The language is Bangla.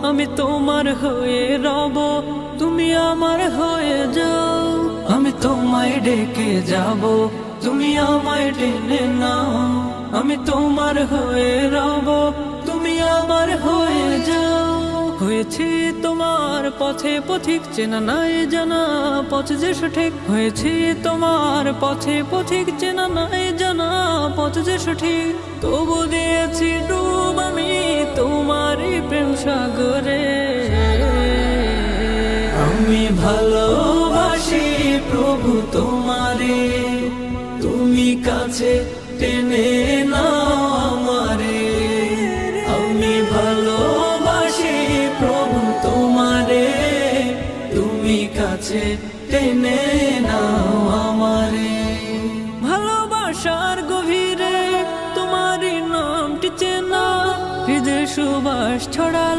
আমি তোমার হয়ে রব, তুমি আমার হয়ে যাও। আমি তোমায় ডেকে যাব, তুমি আমায় টেনে নাও। আমি তোমার হয়ে রব, তুমি আমার হয়ে যাও। হয়েছি তোমার পথে পথিক, চেনা নাই জানা পথ যে সঠিক। হয়েছি তোমার পথে পথিক, চেনা নাই জানা পথ যে সঠিক। তবু দিয়েছি ডুব আমি তোমারই প্রেম সাগরে। আমি ভালোবাসি প্রভু তোমারে, তুমি কাছে টেনে নাও আমারে। আমি ভালোবাসি প্রভু তোমারে, তুমি কাছে টেনে নাও আমারে। ভালোবাসার গভীরে তোমারই নামটি চেনা, হৃদয় সুবাস ছড়াল।